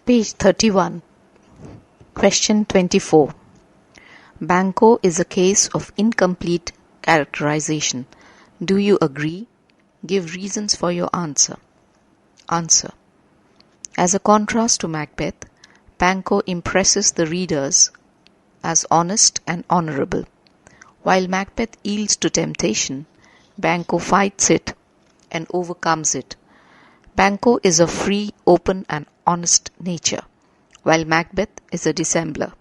Page 31. Question 24. Banco is a case of incomplete characterization. Do you agree? Give reasons for your answer. Answer. As a contrast to Macbeth, Banco impresses the readers as honest and honorable. While Macbeth yields to temptation, Banco fights it and overcomes it. Banco is a free, open and honest nature, while Macbeth is a dissembler.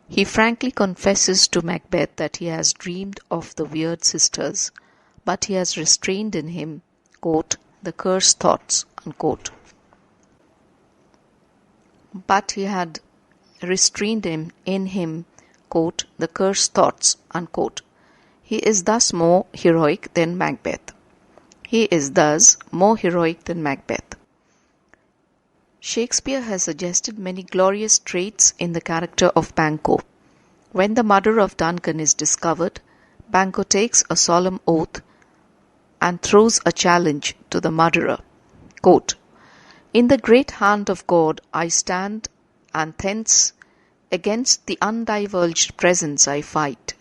He frankly confesses to Macbeth that he has dreamed of the weird sisters, but he has restrained in him, quote, the cursed thoughts, unquote. But he had restrained in him, quote, the cursed thoughts, unquote. He is thus more heroic than Macbeth. Shakespeare has suggested many glorious traits in the character of Banco. When the murder of Duncan is discovered, Banco takes a solemn oath and throws a challenge to the murderer. Quote, in the great hand of God I stand, and thence against the undivulged presence I fight,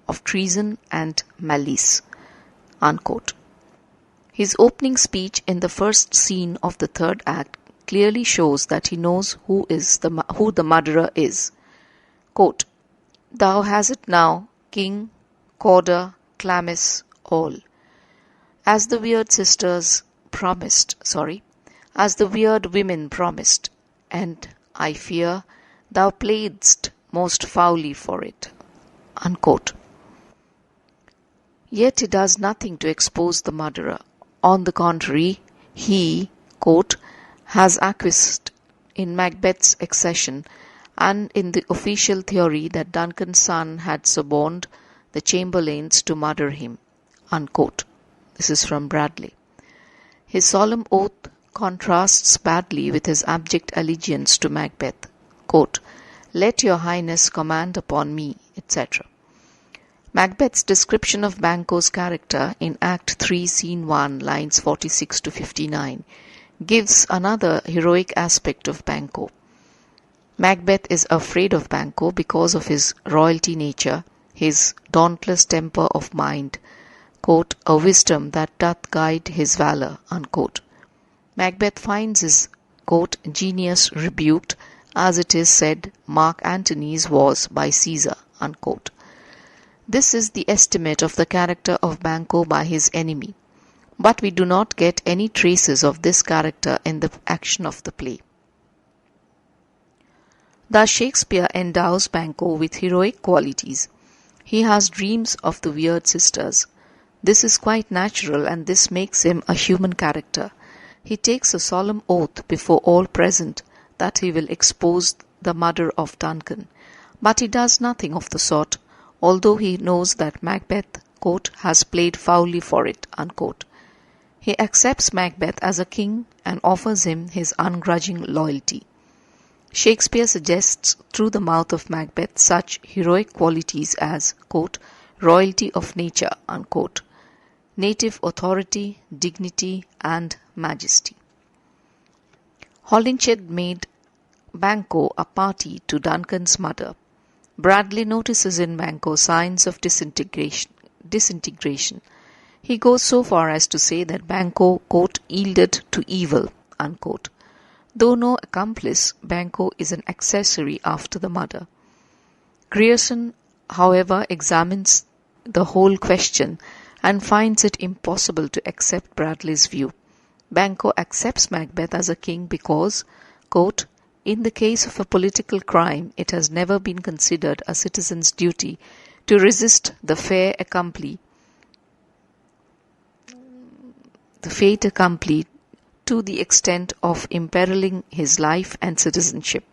of treason and malice. Unquote. His opening speech in the first scene of the third act clearly shows that he knows who the murderer is. Quote, thou hast it now, King, Corder, Glamis, all. As the weird women promised, and I fear thou playedst most foully for it. Unquote. Yet he does nothing to expose the murderer. On the contrary, he, quote, has acquiesced in Macbeth's accession and in the official theory that Duncan's son had suborned the chamberlains to murder him. Unquote. This is from Bradley. His solemn oath contrasts badly with his abject allegiance to Macbeth. Quote, let your highness command upon me, etc. Macbeth's description of Banco's character in Act 3, Scene 1, lines 46 to 59, gives another heroic aspect of Banco. Macbeth is afraid of Banco because of his royalty nature, his dauntless temper of mind, quote, a wisdom that doth guide his valour, unquote. Macbeth finds his, quote, genius rebuked, as it is said Mark Antony's was by Caesar, unquote. This is the estimate of the character of Banco by his enemy, but we do not get any traces of this character in the action of the play. Thus Shakespeare endows Banco with heroic qualities. He has dreams of the weird sisters. This is quite natural, and this makes him a human character. He takes a solemn oath before all present that he will expose the murder of Duncan, but he does nothing of the sort, although he knows that Macbeth, quote, has played foully for it, unquote. He accepts Macbeth as a king and offers him his ungrudging loyalty. Shakespeare suggests through the mouth of Macbeth such heroic qualities as, quote, royalty of nature, unquote, native authority, dignity, and majesty. Holinshed made Banco a party to Duncan's murder. Bradley notices in Banco signs of disintegration. He goes so far as to say that Banco, quote, yielded to evil, unquote. Though no accomplice, Banco is an accessory after the murder. Grierson, however, examines the whole question and finds it impossible to accept Bradley's view. Banco accepts Macbeth as a king because, quote, in the case of a political crime, it has never been considered a citizen's duty to resist the fait accompli to the extent of imperiling his life and citizenship.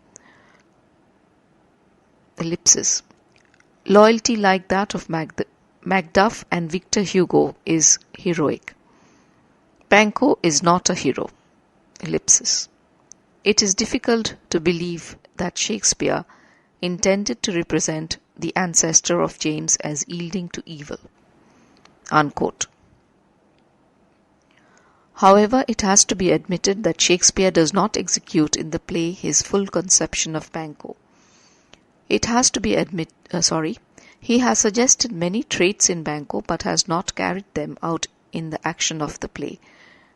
Ellipsis. Loyalty like that of Macduff and Victor Hugo is heroic. Banco is not a hero. Ellipsis. It is difficult to believe that Shakespeare intended to represent the ancestor of James as yielding to evil. Unquote. However, it has to be admitted that Shakespeare does not execute in the play his full conception of Banquo. He has suggested many traits in Banquo but has not carried them out in the action of the play.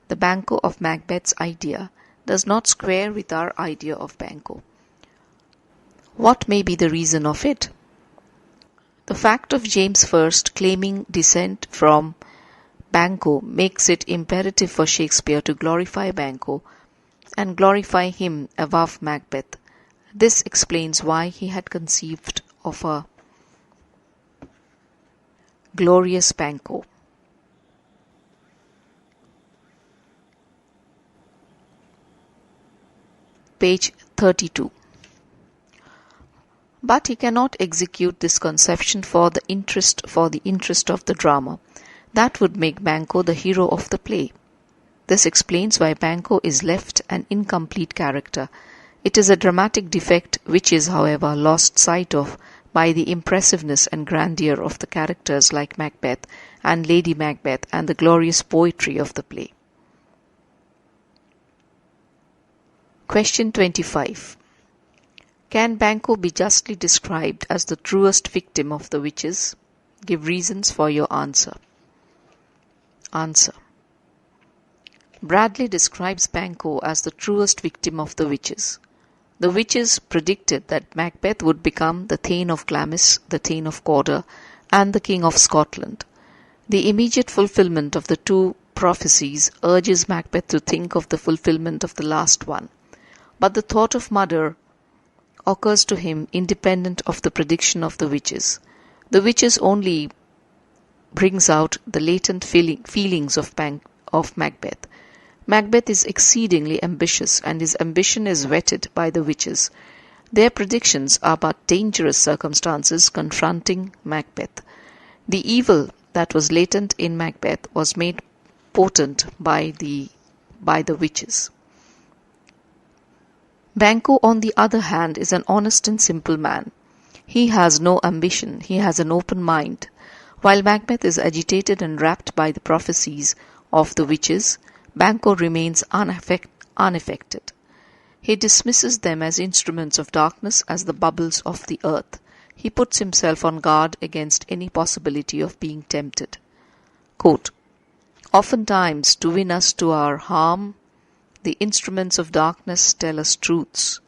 The Banquo of Macbeth's idea does not square with our idea of Banquo. What may be the reason of it? The fact of James I claiming descent from Banquo makes it imperative for Shakespeare to glorify Banquo and glorify him above Macbeth. This explains why he had conceived of a glorious Banquo. Page 32. But he cannot execute this conception for the interest of the drama. That would make Banquo the hero of the play. This explains why Banquo is left an incomplete character. It is a dramatic defect which is, however, lost sight of by the impressiveness and grandeur of the characters like Macbeth and Lady Macbeth and the glorious poetry of the play. Question 25. Can Banquo be justly described as the truest victim of the witches? Give reasons for your answer. Answer. Bradley describes Banquo as the truest victim of the witches. The witches predicted that Macbeth would become the Thane of Glamis, the Thane of Cawdor, and the King of Scotland. The immediate fulfillment of the two prophecies urges Macbeth to think of the fulfillment of the last one. But the thought of murder occurs to him independent of the prediction of the witches. The witches only brings out the latent feelings of Macbeth. Macbeth is exceedingly ambitious, and his ambition is whetted by the witches. Their predictions are but dangerous circumstances confronting Macbeth. The evil that was latent in Macbeth was made potent by the witches. Banquo, on the other hand, is an honest and simple man. He has no ambition, he has an open mind. While Macbeth is agitated and rapt by the prophecies of the witches, Banquo remains unaffected. He dismisses them as instruments of darkness, as the bubbles of the earth. He puts himself on guard against any possibility of being tempted. Quote, "Oftentimes, to win us to our harm, the instruments of darkness tell us truths,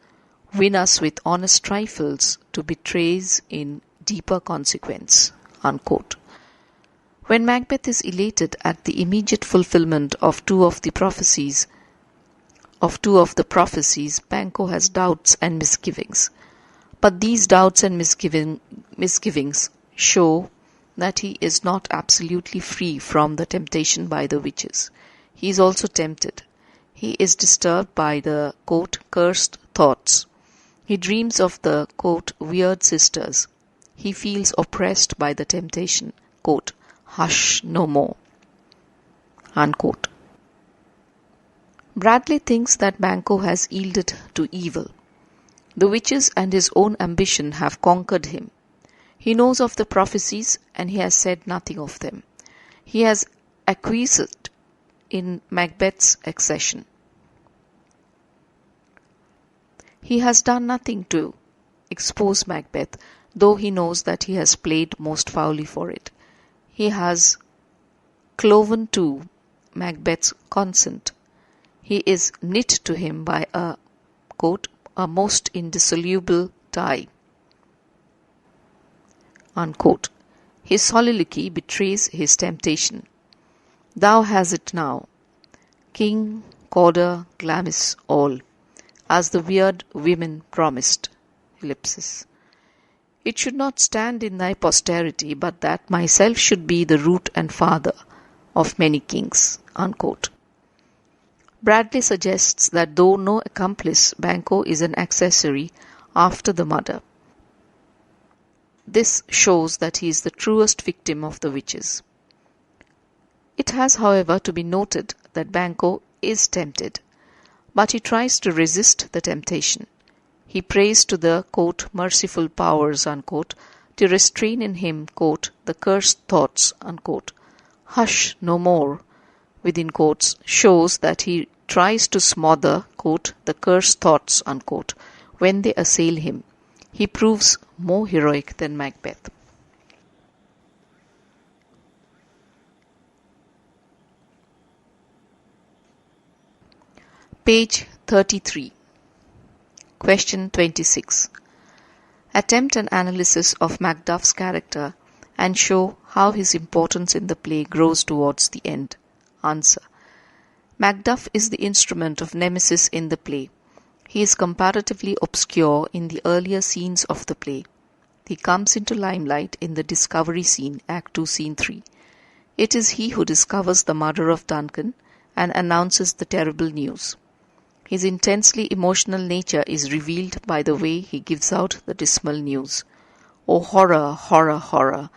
win us with honest trifles to betrays in deeper consequence." Unquote. When Macbeth is elated at the immediate fulfillment of two of the prophecies, Banquo has doubts and misgivings. But these doubts and misgivings show that he is not absolutely free from the temptation by the witches. He is also tempted. He is disturbed by the, quote, cursed thoughts. He dreams of the, quote, weird sisters. He feels oppressed by the temptation, quote, hush no more, unquote. Bradley thinks that Banquo has yielded to evil. The witches and his own ambition have conquered him. He knows of the prophecies and he has said nothing of them. He has acquiesced in Macbeth's accession. He has done nothing to expose Macbeth, though he knows that he has played most foully for it. He has cloven to Macbeth's consent. He is knit to him by a, quote, a most indissoluble tie, unquote. His soliloquy betrays his temptation. Thou hast it now, King, Cawdor, Glamis, all, as the weird women promised. Ellipsis. It should not stand in thy posterity, but that myself should be the root and father of many kings. Unquote. Bradley suggests that though no accomplice, Banquo is an accessory after the murder. This shows that he is the truest victim of the witches. It has, however, to be noted that Banquo is tempted, but he tries to resist the temptation. He prays to the, quote, merciful powers, unquote, to restrain in him, quote, the cursed thoughts, unquote. Hush no more, within quotes, shows that he tries to smother, quote, the cursed thoughts, unquote, when they assail him. He proves more heroic than Macbeth. Page 33. Question 26. Attempt an analysis of Macduff's character and show how his importance in the play grows towards the end. Answer. Macduff is the instrument of Nemesis in the play. He is comparatively obscure in the earlier scenes of the play. He comes into limelight in the discovery scene, Act 2, Scene 3. It is he who discovers the murder of Duncan and announces the terrible news. His intensely emotional nature is revealed by the way he gives out the dismal news. O horror, horror, horror!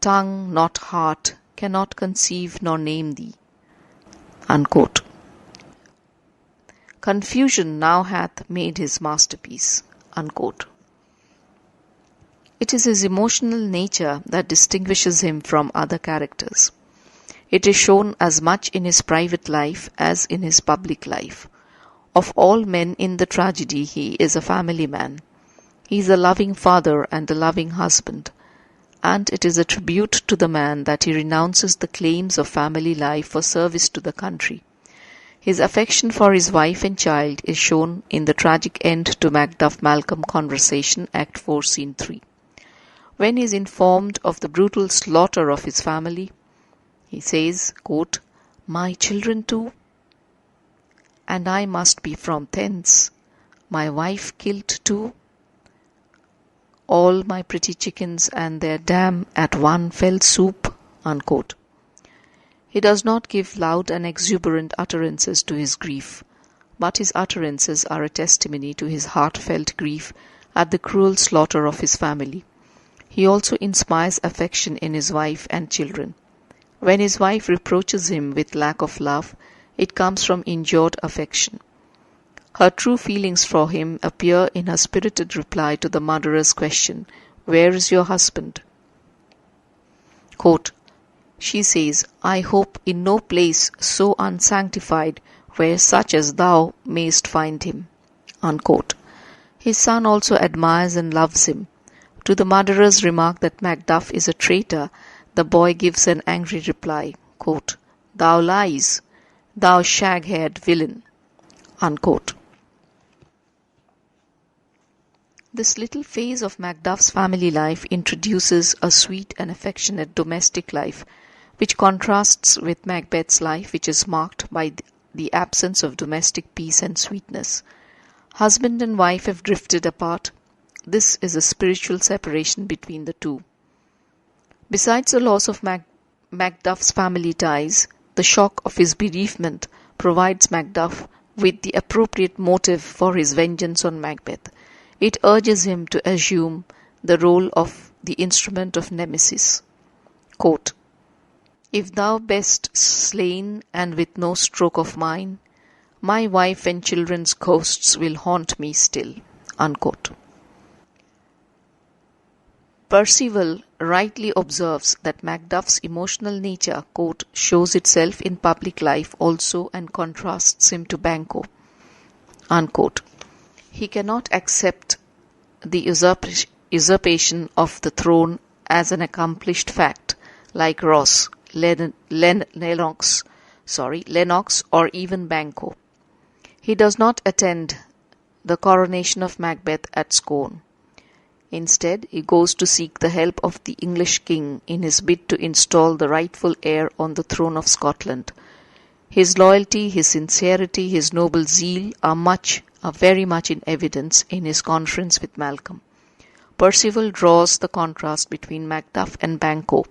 Tongue, not heart, cannot conceive nor name thee. Unquote. Confusion now hath made his masterpiece. Unquote. It is his emotional nature that distinguishes him from other characters. It is shown as much in his private life as in his public life. Of all men in the tragedy, he is a family man. He is a loving father and a loving husband, and it is a tribute to the man that he renounces the claims of family life for service to the country. His affection for his wife and child is shown in the tragic end to Macduff-Malcolm conversation, Act 4, Scene 3. When he is informed of the brutal slaughter of his family, he says, quote, "My children too? And I must be from thence. My wife killed too? All my pretty chickens and their dam at one fell swoop." Unquote. He does not give loud and exuberant utterances to his grief, but his utterances are a testimony to his heartfelt grief at the cruel slaughter of his family. He also inspires affection in his wife and children. When his wife reproaches him with lack of love, it comes from injured affection. Her true feelings for him appear in her spirited reply to the murderer's question, "Where is your husband?" Quote, she says, "I hope in no place so unsanctified where such as thou mayst find him." Unquote. His son also admires and loves him. To the murderer's remark that Macduff is a traitor, the boy gives an angry reply, quote, "Thou lies, thou shag-haired villain." Unquote. This little phase of Macduff's family life introduces a sweet and affectionate domestic life, which contrasts with Macbeth's life, which is marked by the absence of domestic peace and sweetness. Husband and wife have drifted apart. This is a spiritual separation between the two. Besides the loss of Macduff's family ties, the shock of his bereavement provides Macduff with the appropriate motive for his vengeance on Macbeth. It urges him to assume the role of the instrument of Nemesis. Quote, "If thou best slain and with no stroke of mine, my wife and children's ghosts will haunt me still." Unquote. Percival rightly observes that Macduff's emotional nature, quote, "shows itself in public life also and contrasts him to Banquo." Unquote. He cannot accept the usurpation of the throne as an accomplished fact, like Ross, Lennox, or even Banquo. He does not attend the coronation of Macbeth at Scone. Instead, he goes to seek the help of the English king in his bid to install the rightful heir on the throne of Scotland. His loyalty, his sincerity, his noble zeal are very much in evidence in his conference with Malcolm. Percival draws the contrast between Macduff and Banquo.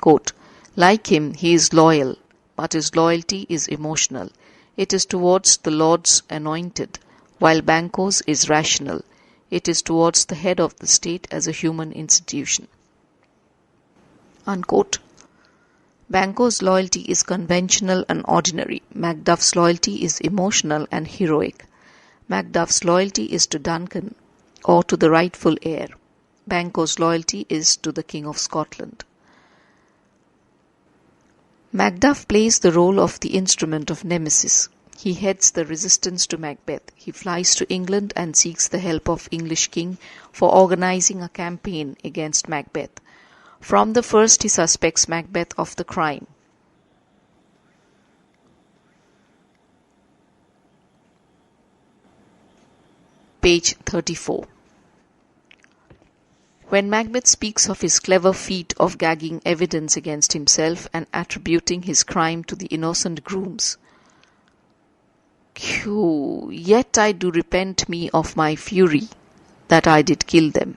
Quote, "Like him, he is loyal, but his loyalty is emotional. It is towards the Lord's anointed, while Banquo's is rational. It is towards the head of the state as a human institution." Unquote. Banquo's loyalty is conventional and ordinary. Macduff's loyalty is emotional and heroic. Macduff's loyalty is to Duncan, or to the rightful heir. Banquo's loyalty is to the King of Scotland. Macduff plays the role of the instrument of Nemesis. He heads the resistance to Macbeth. He flies to England and seeks the help of English king for organizing a campaign against Macbeth. From the first he suspects Macbeth of the crime. Page 34. When Macbeth speaks of his clever feat of gagging evidence against himself and attributing his crime to the innocent grooms, Q. Yet I do repent me of my fury, that I did kill them.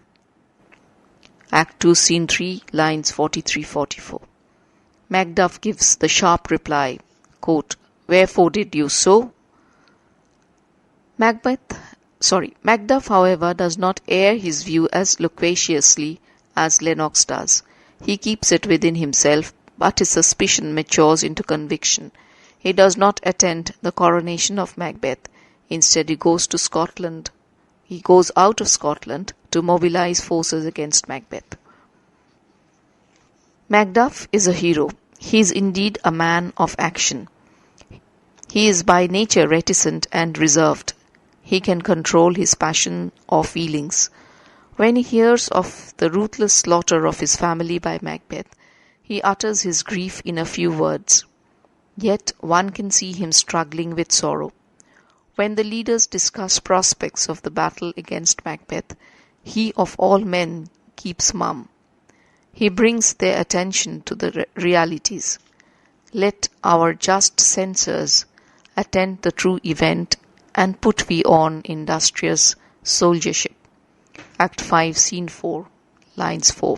Act 2, Scene 3, lines 43-44. Macduff gives the sharp reply, quote, Wherefore did you so? Macduff, however, does not air his view as loquaciously as Lennox does. He keeps it within himself, but his suspicion matures into conviction. He does not attend the coronation of Macbeth. Instead, he goes out of Scotland to mobilize forces against Macbeth. Macduff is a hero. He is indeed a man of action. He is by nature reticent and reserved. He can control his passion or feelings. When he hears of the ruthless slaughter of his family by Macbeth, he utters his grief in a few words. Yet one can see him struggling with sorrow. When the leaders discuss prospects of the battle against Macbeth, he of all men keeps mum. He brings their attention to the realities. Let our just censors attend the true event and put we on industrious soldiership. Act 5, Scene 4, lines 4.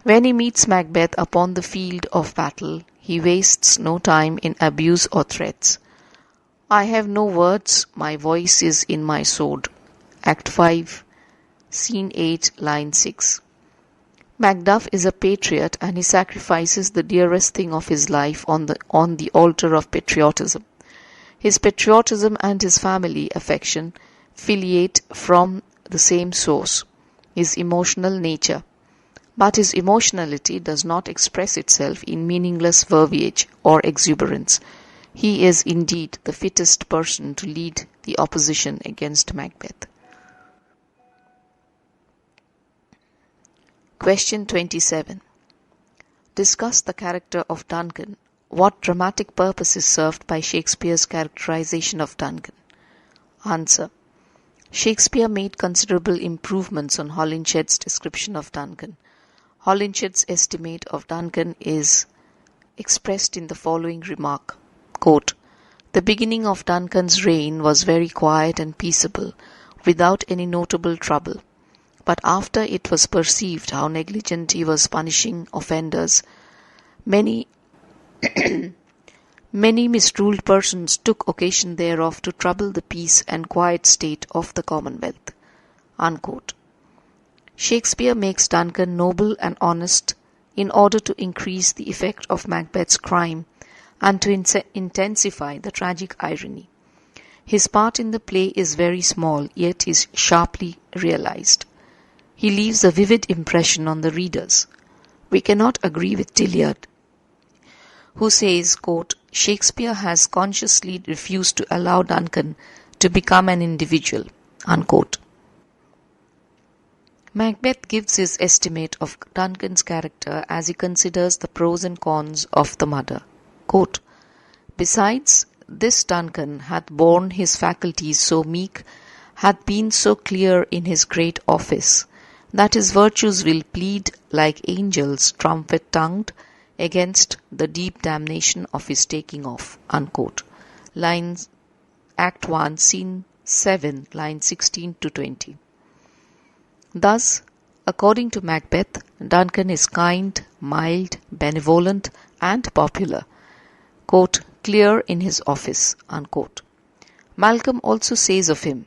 When he meets Macbeth upon the field of battle, he wastes no time in abuse or threats. I have no words, my voice is in my sword. Act 5, Scene 8, line 6. Macduff is a patriot and he sacrifices the dearest thing of his life on the altar of patriotism. His patriotism and his family affection filiate from the same source, his emotional nature. But his emotionality does not express itself in meaningless verbiage or exuberance. He is indeed the fittest person to lead the opposition against Macbeth. Question 27. Discuss the character of Duncan. What dramatic purpose is served by Shakespeare's characterization of Duncan? Answer. Shakespeare made considerable improvements on Holinshed's description of Duncan. Holinshed's estimate of Duncan is expressed in the following remark, quote, The beginning of Duncan's reign was very quiet and peaceable, without any notable trouble. But after it was perceived how negligent he was punishing offenders, many misruled persons took occasion thereof to trouble the peace and quiet state of the Commonwealth. Unquote. Shakespeare makes Duncan noble and honest in order to increase the effect of Macbeth's crime and to intensify the tragic irony. His part in the play is very small, yet is sharply realized. He leaves a vivid impression on the readers. We cannot agree with Tilliard, who says, quote, Shakespeare has consciously refused to allow Duncan to become an individual. Unquote. Macbeth gives his estimate of Duncan's character as he considers the pros and cons of the murder. Quote, Besides, this Duncan hath borne his faculties so meek, hath been so clear in his great office, that his virtues will plead like angels trumpet-tongued against the deep damnation of his taking off. Unquote. Lines, Act 1, Scene 7, lines 16 to 20. Thus, according to Macbeth, Duncan is kind, mild, benevolent, and popular, quote, clear in his office. Unquote. Malcolm also says of him,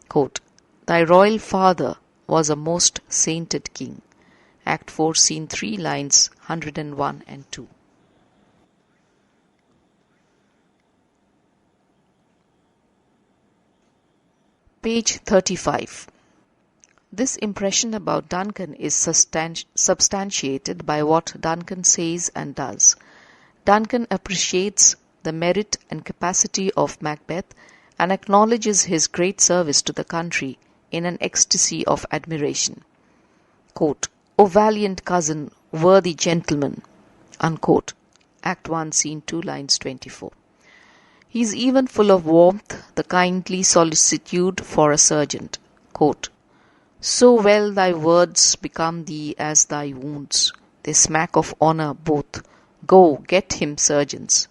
quote, Thy royal father was a most sainted king. Act 4, Scene 3, lines 101 and 2. Page 35. This impression about Duncan is substantiated by what Duncan says and does. Duncan appreciates the merit and capacity of Macbeth and acknowledges his great service to the country in an ecstasy of admiration. Quote, "O valiant cousin, worthy gentleman," unquote. Act 1, Scene 2, lines 24. He is even full of warmth, the kindly solicitude for a sergeant. Quote, "So well thy words become thee as thy wounds. They smack of honour both. Go, get him, sergeants."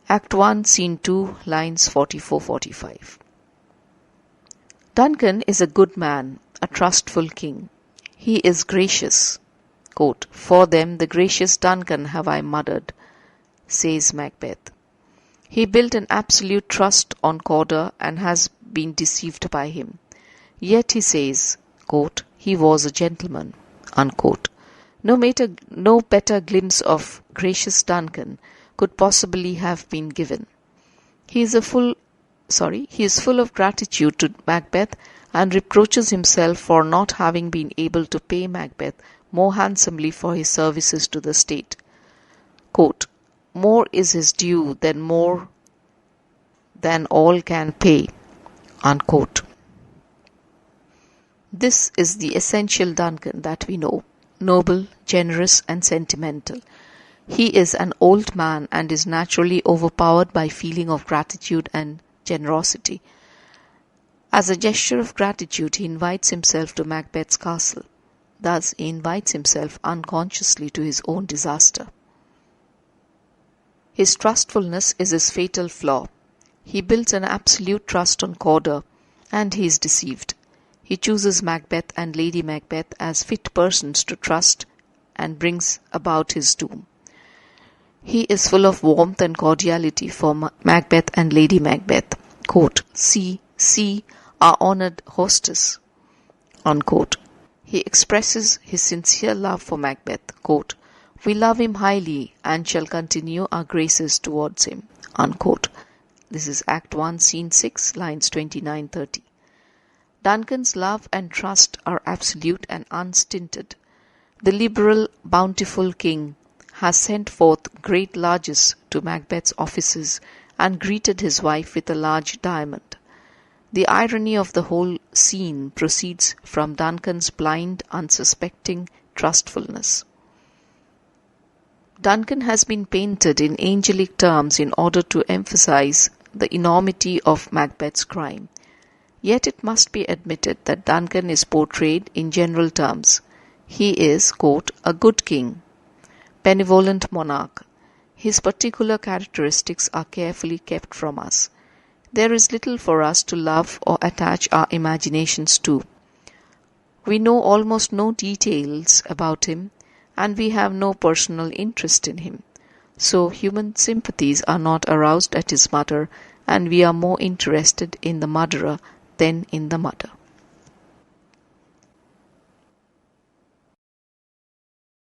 Act 1, Scene 2, lines 44-45. Duncan is a good man, a trustful king. He is gracious. Quote, "For them the gracious Duncan have I murdered," says Macbeth. He built an absolute trust on Calder and has been deceived by him. Yet he says, quote, "He was a gentleman," unquote. No better glimpse of gracious Duncan could possibly have been given. He is full of gratitude to Macbeth and reproaches himself for not having been able to pay Macbeth more handsomely for his services to the state. Quote, "More is his due than more than all can pay," unquote. This is the essential Duncan that we know, noble, generous, and sentimental. He is an old man and is naturally overpowered by feeling of gratitude and generosity. As a gesture of gratitude, he invites himself to Macbeth's castle. Thus, he invites himself unconsciously to his own disaster. His trustfulness is his fatal flaw. He builds an absolute trust on Calder, and he is deceived. He chooses Macbeth and Lady Macbeth as fit persons to trust and brings about his doom. He is full of warmth and cordiality for Macbeth and Lady Macbeth. Quote, "See, our honoured hostess," unquote. He expresses his sincere love for Macbeth. Quote, "We love him highly and shall continue our graces towards him," unquote. This is Act 1, Scene 6, lines 29-30. Duncan's love and trust are absolute and unstinted. The liberal, bountiful king has sent forth great largesse to Macbeth's offices and greeted his wife with a large diamond. The irony of the whole scene proceeds from Duncan's blind, unsuspecting trustfulness. Duncan has been painted in angelic terms in order to emphasize the enormity of Macbeth's crime. Yet it must be admitted that Duncan is portrayed in general terms. He is, quote, "a good king, benevolent monarch. His particular characteristics are carefully kept from us. There is little for us to love or attach our imaginations to. We know almost no details about him, and we have no personal interest in him. So human sympathies are not aroused at his murder, and we are more interested in the murderer than in the murder."